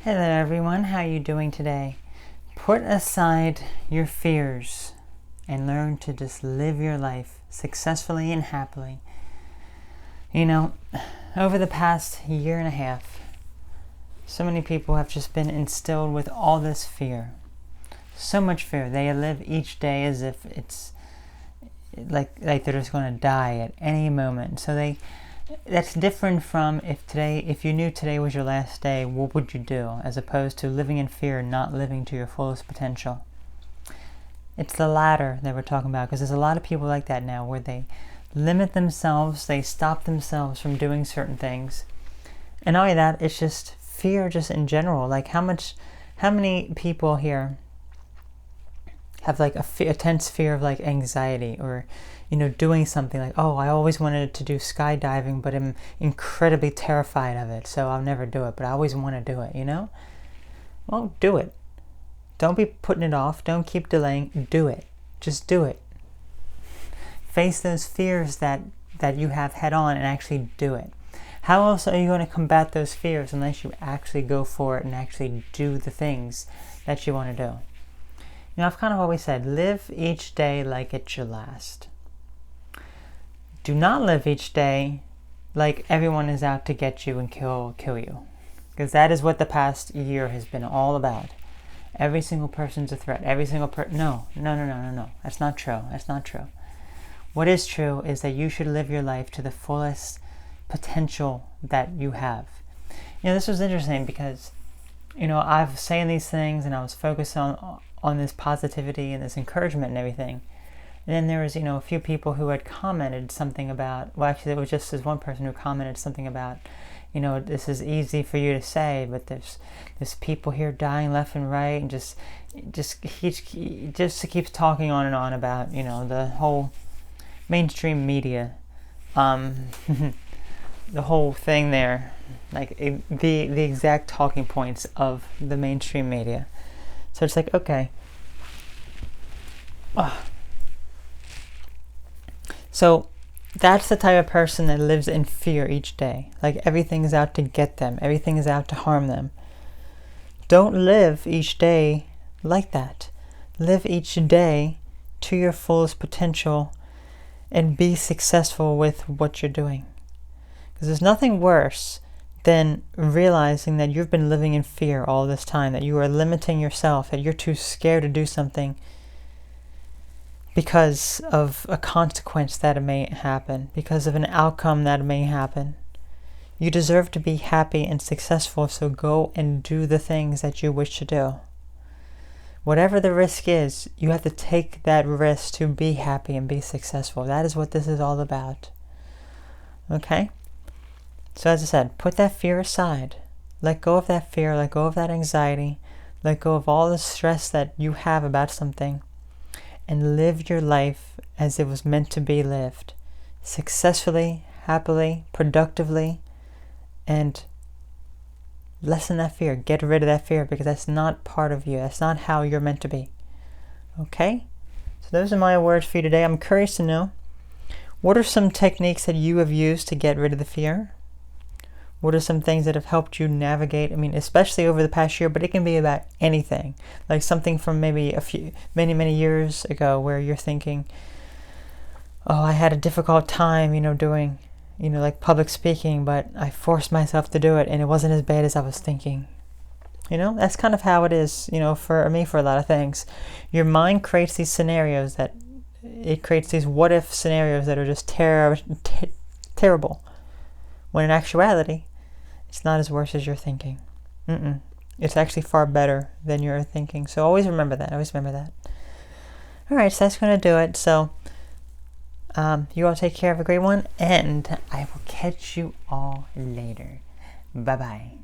Hello everyone, how are you doing today? Put aside your fears and learn to just live your life successfully and happily. You know, over the past year and a half, so many people have just been instilled with all this fear. So much fear. They live each day as if it's like they're just going to die at any moment. So that's different from if you knew today was your last day, what would you do? As opposed to living in fear and not living to your fullest potential. It's the latter that we're talking about, because there's a lot of people like that now, where they limit themselves, they stop themselves from doing certain things. And not only that, it's just fear just in general. Like how many people here have like a tense fear of like anxiety, or doing something like, oh, I always wanted to do skydiving, but I'm incredibly terrified of it, so I'll never do it, but I always want to do it, Well, do it. Don't be putting it off. Don't keep delaying. Do it. Just do it. Face those fears that you have head on and actually do it. How else are you going to combat those fears unless you actually go for it and actually do the things that you want to do? I've kind of always said, live each day like it's your last. Do not live each day like everyone is out to get you and kill you. Because that is what the past year has been all about. Every single person's a threat. Every single person. No. That's not true. That's not true. What is true is that you should live your life to the fullest potential that you have. This was interesting because, I was saying these things and I was focused on this positivity and this encouragement and everything. And then there was, a few people who had commented something about, well, actually, it was just this one person who commented something about, this is easy for you to say, but there's people here dying left and right, and he keeps talking on and on about, the whole mainstream media, the whole thing there, like the exact talking points of the mainstream media. So it's like, okay. So that's the type of person that lives in fear each day. Like everything is out to get them. Everything is out to harm them. Don't live each day like that. Live each day to your fullest potential and be successful with what you're doing. Because there's nothing worse than realizing that you've been living in fear all this time, that you are limiting yourself, that you're too scared to do something because of a consequence that may happen, because of an outcome that may happen. You deserve to be happy and successful, so go and do the things that you wish to do. Whatever the risk is, you have to take that risk to be happy and be successful. That is what this is all about. Okay? So as I said, put that fear aside. Let go of that fear, let go of that anxiety, let go of all the stress that you have about something, and live your life as it was meant to be lived. Successfully, happily, productively, and lessen that fear. Get rid of that fear, because that's not part of you. That's not how you're meant to be. Okay? So those are my words for you today. I'm curious to know, what are some techniques that you have used to get rid of the fear? What are some things that have helped you navigate? Especially over the past year, but it can be about anything. Like something from maybe many years ago, where you're thinking, oh, I had a difficult time, doing, like public speaking, but I forced myself to do it and it wasn't as bad as I was thinking. That's kind of how it is, for me, for a lot of things. Your mind creates these scenarios it creates these what-if scenarios that are just terrible. When in actuality, it's not as worse as you're thinking. It's actually far better than you're thinking. So always remember that. All right, so that's going to do it. So you all take care. Have a great one. And I will catch you all later. Bye-bye.